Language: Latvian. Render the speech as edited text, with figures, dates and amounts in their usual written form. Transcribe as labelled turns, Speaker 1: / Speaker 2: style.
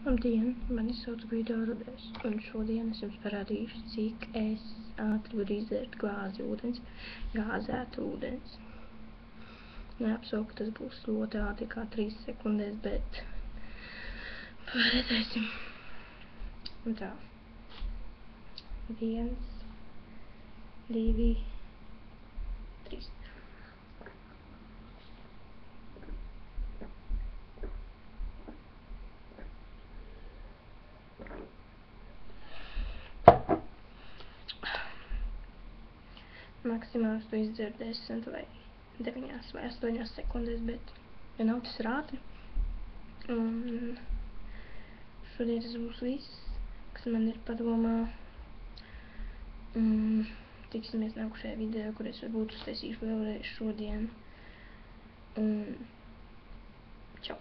Speaker 1: Labdien, mani sauc Gvido Ruders, un šodien es jums parādīšu, cik es ātri varu izdzert glāzi ūdens, gāzētu ūdens. Neapsolu, ka tas būs ļoti ātri, kā 3 sekundēs, bet paredzēsim. Un tā. 1, 2, 3. Maksimāls tu izdzer 10 vai 9 vai 8 sekundēs, bet ja nav tas ir ātri. Un šodien tas būs viss, kas man ir padomā. Tiksimies nākušajā video, kur es varbūt uztaisīšu vēlreiz šodien. Un čau!